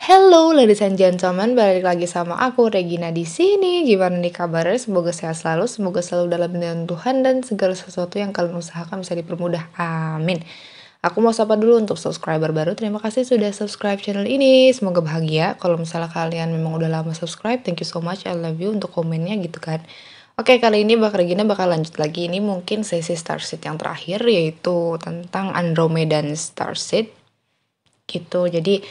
Hello ladies and gentlemen, balik lagi sama aku Regina di sini. Gimana nih kabarnya? Semoga sehat selalu, semoga selalu dalam lindungan Tuhan dan segala sesuatu yang kalian usahakan bisa dipermudah. Amin. Aku mau sapa dulu untuk subscriber baru. Terima kasih sudah subscribe channel ini. Semoga bahagia. Kalau misalnya kalian memang udah lama subscribe, thank you so much. I love you untuk komennya gitu kan. Oke, kali ini Regina bakal lanjut lagi. Ini mungkin sesi Starseed yang terakhir, yaitu tentang Andromedan Starseed gitu. Jadi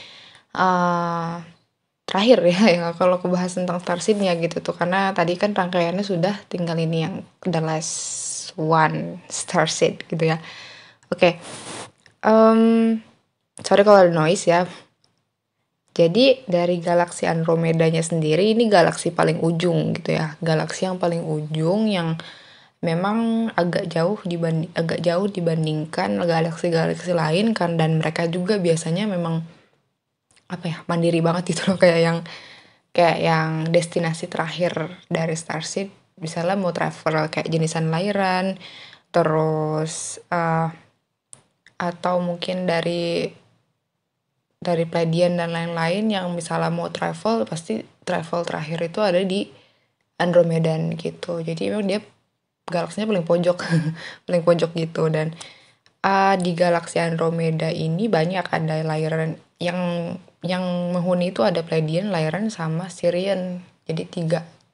terakhir ya ya kalau aku bahas tentang Starseed-nya gitu tuh, karena tadi kan rangkaiannya sudah, tinggal ini yang the last one Starseed gitu ya. Oke. Sorry kalau ada noise ya. Jadi dari galaksi Andromedanya sendiri, ini galaksi paling ujung gitu ya, galaksi yang paling ujung yang memang agak jauh dibandingkan galaksi-galaksi lain kan, dan mereka juga biasanya memang mandiri banget gitu loh, kayak yang destinasi terakhir dari Starseed. Misalnya mau travel kayak jenisan lahiran, terus atau mungkin dari Pleiadian dan lain-lain, yang misalnya mau travel, pasti travel terakhir itu ada di Andromedan gitu. Jadi memang dia galaksinya paling pojok paling pojok gitu. Dan di galaksi Andromeda ini banyak ada lahiran yang menghuni itu, ada Pleiadian, Lyran, sama Sirian. Jadi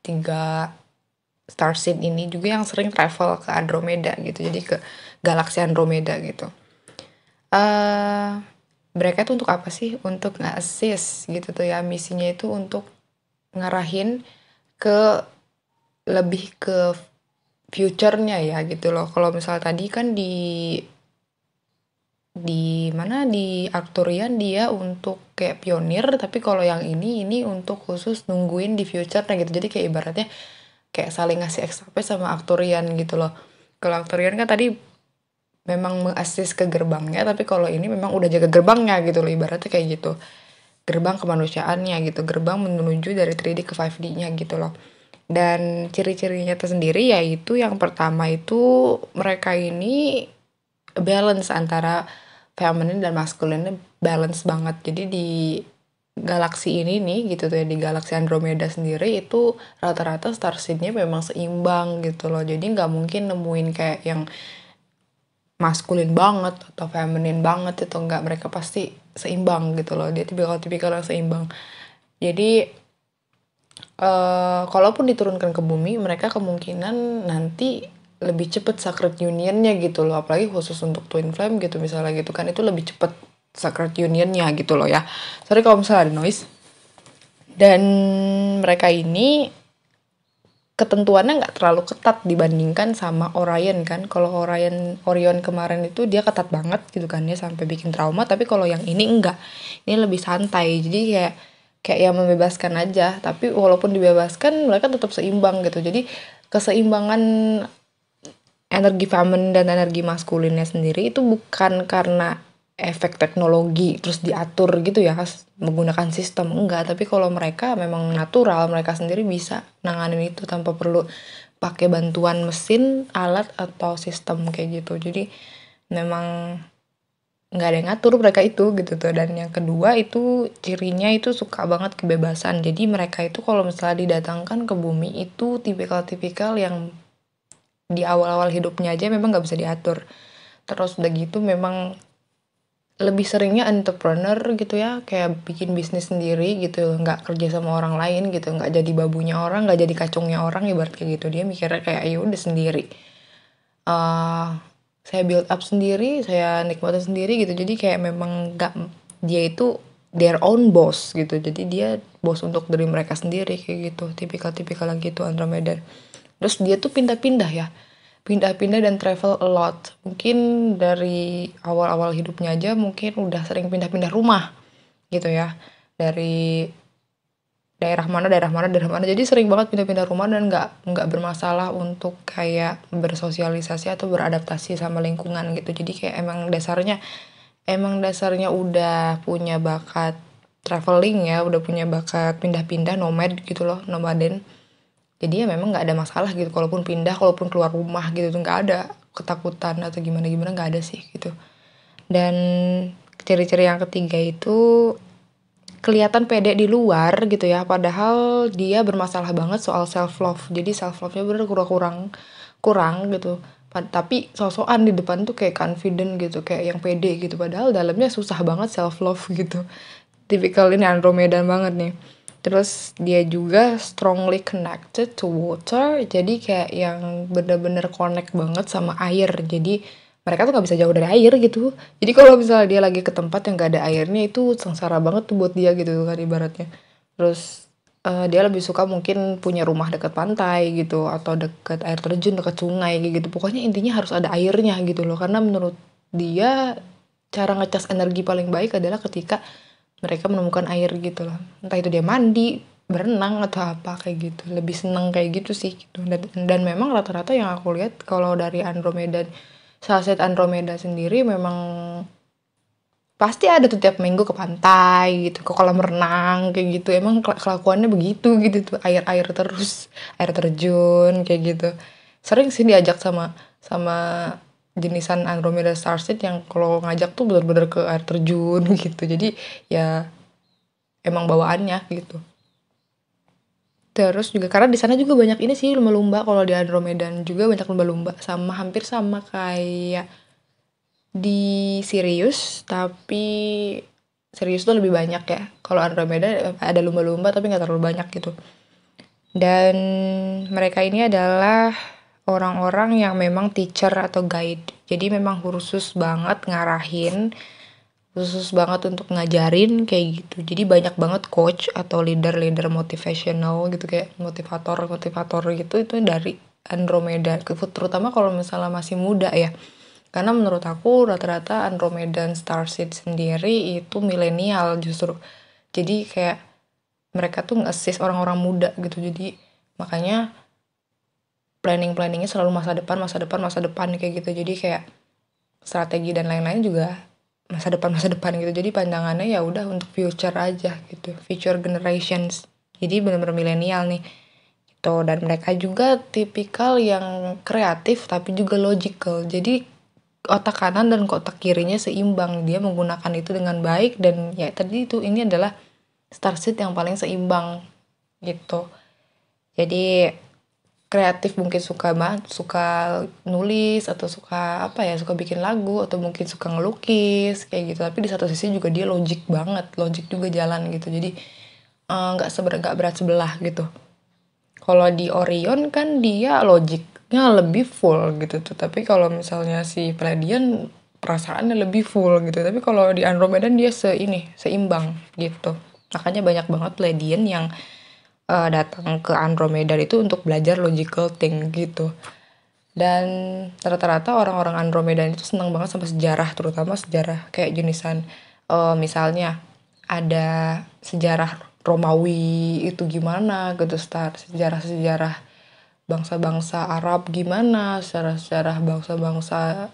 tiga Starseed ini juga yang sering travel ke Andromeda gitu, jadi ke galaksi Andromeda gitu. Mereka itu untuk apa sih? Untuk nge-assist gitu tuh ya, misinya itu untuk ngarahin ke lebih ke future-nya ya gitu loh. Kalau misal tadi kan di Arcturian dia untuk kayak pionir, tapi kalau yang ini untuk khusus nungguin di future-nya gitu. Jadi kayak ibaratnya kayak saling ngasih XP sama Arcturian gitu loh. Kalau Arcturian kan tadi memang mengassist ke gerbangnya, tapi kalau ini memang udah jaga gerbangnya gitu loh, ibaratnya kayak gitu. Gerbang kemanusiaannya gitu, gerbang menuju dari 3D ke 5D-nya gitu loh. Dan ciri-cirinya tersendiri yaitu yang pertama itu mereka ini balance antara feminine dan masculine, balance banget. Jadi di galaksi ini nih gitu tuh ya, di galaksi Andromeda sendiri itu rata-rata starseed-nya memang seimbang gitu loh. Jadi nggak mungkin nemuin kayak yang maskulin banget atau feminin banget, itu enggak, mereka pasti seimbang gitu loh. Dia tipikal yang seimbang. Jadi kalaupun diturunkan ke bumi, mereka kemungkinan nanti lebih cepet sacred unionnya gitu loh, apalagi khusus untuk twin flame gitu misalnya gitu kan, itu lebih cepet sacred unionnya gitu loh ya. Sorry kalau misalnya ada noise. Dan mereka ini ketentuannya nggak terlalu ketat dibandingkan sama Orion kan. Kalau Orion kemarin itu dia ketat banget gitu kan, dia sampai bikin trauma. Tapi kalau yang ini enggak, ini lebih santai. Jadi kayak yang membebaskan aja, tapi walaupun dibebaskan mereka tetap seimbang gitu. Jadi keseimbangan energi feminine dan energi maskulinnya sendiri itu bukan karena efek teknologi terus diatur gitu ya, menggunakan sistem, enggak. Tapi kalau mereka memang natural, mereka sendiri bisa nanganin itu tanpa perlu pakai bantuan mesin, alat, atau sistem kayak gitu. Jadi memang nggak ada yang ngatur mereka itu gitu tuh. Dan yang kedua itu cirinya itu suka banget kebebasan. Jadi mereka itu kalau misalnya didatangkan ke bumi itu tipikal yang di awal-awal hidupnya aja memang nggak bisa diatur. Terus udah gitu memang lebih seringnya entrepreneur gitu ya, kayak bikin bisnis sendiri gitu, nggak kerja sama orang lain gitu, nggak jadi babunya orang, nggak jadi kacungnya orang, ibarat kayak gitu. Dia mikirnya kayak ya udah sendiri, saya build up sendiri, saya nikmatin sendiri gitu. Jadi kayak memang nggak, dia itu their own boss gitu, jadi dia bos untuk diri mereka sendiri kayak gitu, tipikal yang gitu Andromeda. Terus dia tuh pindah-pindah dan travel a lot. Mungkin dari awal-awal hidupnya aja mungkin udah sering pindah-pindah rumah gitu ya, dari daerah mana. Jadi sering banget pindah-pindah rumah dan nggak bermasalah untuk kayak bersosialisasi atau beradaptasi sama lingkungan gitu. Jadi kayak emang dasarnya udah punya bakat traveling ya, udah punya bakat pindah-pindah, nomad gitu loh, nomaden. Jadi ya memang nggak ada masalah gitu, kalaupun pindah, kalaupun keluar rumah gitu tuh nggak ada ketakutan atau gimana nggak ada sih gitu. Dan ciri-ciri yang ketiga itu kelihatan pede di luar gitu ya, padahal dia bermasalah banget soal self love. Jadi self love-nya bener kurang gitu. Tapi sosokan di depan tuh kayak confident gitu, kayak yang pede gitu, padahal dalamnya susah banget self love gitu. Tipikal ini Andromeda banget nih. Terus dia juga strongly connected to water, jadi kayak yang bener-bener connect banget sama air. Jadi mereka tuh gak bisa jauh dari air gitu. Jadi kalau misalnya dia lagi ke tempat yang gak ada airnya, itu sengsara banget tuh buat dia gitu kan ibaratnya. Terus dia lebih suka mungkin punya rumah dekat pantai gitu, atau dekat air terjun, dekat sungai gitu. Pokoknya intinya harus ada airnya gitu loh, karena menurut dia cara ngecas energi paling baik adalah ketika mereka menemukan air gitu loh. Entah itu dia mandi, berenang atau apa kayak gitu. Lebih seneng kayak gitu sih gitu. Dan memang rata-rata yang aku lihat kalau dari Andromeda, Sunset Andromeda sendiri memang pasti ada tuh tiap minggu ke pantai gitu, ke kolam renang kayak gitu. Emang kelakuannya begitu gitu tuh, air-air terus, air terjun kayak gitu. Sering sih diajak sama sama jenisan Andromeda Starship yang kalau ngajak tuh bener-bener ke air terjun gitu. Jadi ya emang bawaannya gitu. Terus juga karena di sana juga banyak ini sih lumba-lumba, kalau di Andromeda juga banyak lumba-lumba, sama hampir sama kayak di Sirius, tapi Sirius tuh lebih banyak ya. Kalau Andromeda ada lumba-lumba tapi nggak terlalu banyak gitu. Dan mereka ini adalah orang-orang yang memang teacher atau guide. Jadi memang khusus banget ngarahin, khusus banget untuk ngajarin kayak gitu. Jadi banyak banget coach atau leader-leader motivational gitu, kayak motivator gitu, itu dari Andromeda. Terutama kalau misalnya masih muda ya. Karena menurut aku rata-rata Andromeda dan Starseed sendiri itu milenial justru. Jadi kayak mereka tuh nge-assist orang-orang muda gitu. Jadi makanya planningnya selalu masa depan kayak gitu. Jadi kayak strategi dan lain-lain juga masa depan gitu. Jadi pandangannya ya udah untuk future aja gitu, future generations. Jadi benar-benar milenial nih gitu. Dan mereka juga tipikal yang kreatif tapi juga logical. Jadi otak kanan dan otak kirinya seimbang, dia menggunakan itu dengan baik. Dan ya tadi itu, ini adalah Starseed yang paling seimbang gitu. Jadi kreatif, mungkin suka nulis atau suka apa ya, suka bikin lagu atau mungkin suka ngelukis kayak gitu. Tapi di satu sisi juga dia logik juga jalan gitu. Jadi nggak berat sebelah gitu. Kalau di Orion kan dia logiknya lebih full gitu tuh. Tapi kalau misalnya si Pleiadian perasaannya lebih full gitu. Tapi kalau di Andromeda dia seimbang gitu. Makanya banyak banget Pleiadian yang datang ke Andromeda itu untuk belajar logical thing gitu. Dan rata-rata orang-orang Andromeda itu senang banget sama sejarah, terutama sejarah kayak jenisan misalnya ada sejarah Romawi itu gimana gitu, sejarah bangsa-bangsa Arab gimana, sejarah bangsa-bangsa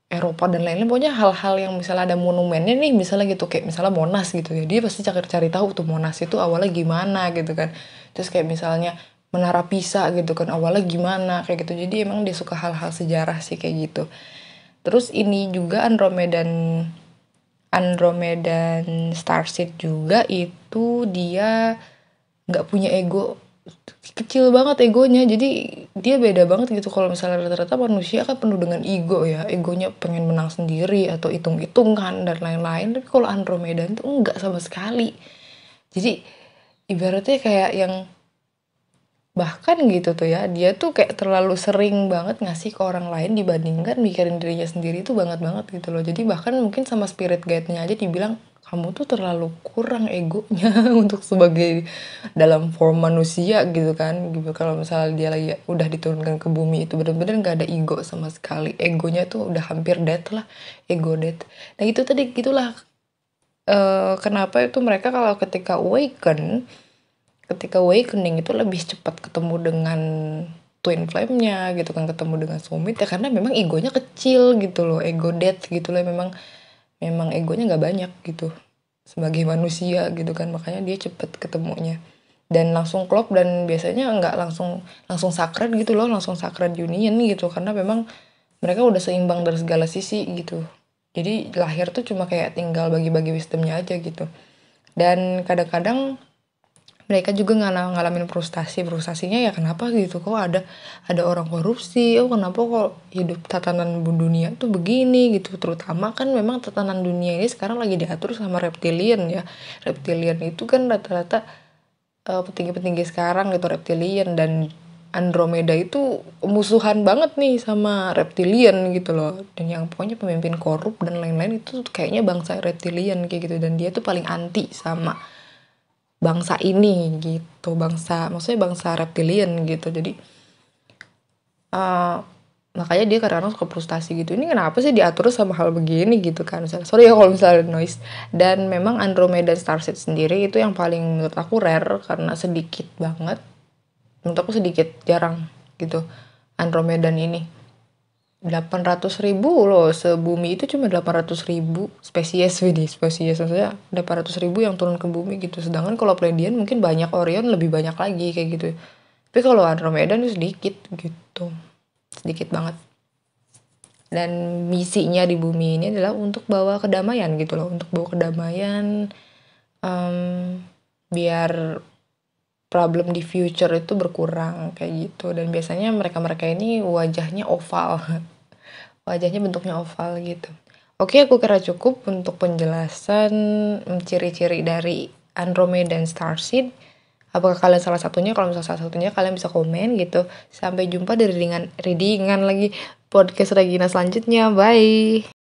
Eropa dan lain-lain. Pokoknya hal-hal yang misalnya ada monumennya nih, misalnya gitu, kayak misalnya Monas gitu ya, dia pasti cari tahu tuh Monas itu awalnya gimana gitu kan. Terus kayak misalnya Menara Pisa gitu kan, awalnya gimana kayak gitu. Jadi emang dia suka hal-hal sejarah sih kayak gitu. Terus ini juga Andromedan Starseed juga itu dia nggak punya ego, kecil banget egonya. Jadi dia beda banget gitu. Kalau misalnya rata-rata manusia kan penuh dengan ego ya, egonya pengen menang sendiri atau hitung-hitungan dan lain-lain. Tapi kalau Andromeda itu enggak sama sekali. Jadi ibaratnya kayak yang bahkan gitu tuh ya, dia tuh kayak terlalu sering banget ngasih ke orang lain dibandingkan mikirin dirinya sendiri, tuh banget gitu loh. Jadi bahkan mungkin sama spirit guide-nya aja dibilang, kamu tuh terlalu kurang egonya untuk sebagai dalam form manusia gitu kan gitu. Kalau misalnya dia lagi udah diturunkan ke bumi itu bener-bener gak ada ego sama sekali, egonya tuh udah hampir dead lah, ego dead. Nah itu tadi gitulah kenapa itu mereka kalau ketika awakening itu lebih cepat ketemu dengan twin flame-nya gitu kan, ketemu dengan soulmate ya, karena memang egonya kecil gitu loh, ego death gitu loh, memang egonya nggak banyak gitu sebagai manusia gitu kan. Makanya dia cepet ketemunya dan langsung klop, dan biasanya nggak langsung sacred gitu loh, langsung sacred union gitu, karena memang mereka udah seimbang dari segala sisi gitu. Jadi lahir tuh cuma kayak tinggal bagi-bagi wisdomnya aja gitu. Dan kadang-kadang mereka juga ngalamin frustasinya ya kenapa gitu, kok ada orang korupsi, kenapa kok hidup tatanan dunia tuh begini gitu. Terutama kan memang tatanan dunia ini sekarang lagi diatur sama reptilian ya. Reptilian itu kan rata-rata petinggi-petinggi sekarang gitu reptilian, dan Andromeda itu musuhan banget nih sama reptilian gitu loh. Dan yang pokoknya pemimpin korup dan lain-lain itu kayaknya bangsa reptilian kayak gitu, dan dia tuh paling anti sama bangsa ini gitu, maksudnya bangsa reptilian gitu. Jadi makanya dia kadang-kadang suka frustasi gitu, ini kenapa sih diatur sama hal begini gitu kan. Sorry ya kalau misalnya noise. Dan memang Andromeda Starship sendiri itu yang paling menurut aku rare, karena sedikit banget, menurut aku sedikit jarang gitu Andromedan ini. 800.000 loh, sebumi itu cuma 800.000 spesies maksudnya 800.000 yang turun ke bumi gitu. Sedangkan kalau Pleiadian mungkin banyak, Orion lebih banyak lagi kayak gitu. Tapi kalau Andromeda itu sedikit gitu, sedikit banget. Dan misinya di bumi ini adalah untuk bawa kedamaian gitu loh, untuk bawa kedamaian, biar problem di future itu berkurang kayak gitu. Dan biasanya mereka ini wajahnya oval. Wajahnya bentuknya oval gitu. Oke, aku kira cukup untuk penjelasan ciri-ciri dari Andromeda dan Starseed. Apakah kalian salah satunya? Kalau misalnya salah satunya, kalian bisa komen gitu. Sampai jumpa di readingan lagi podcast Regina selanjutnya. Bye.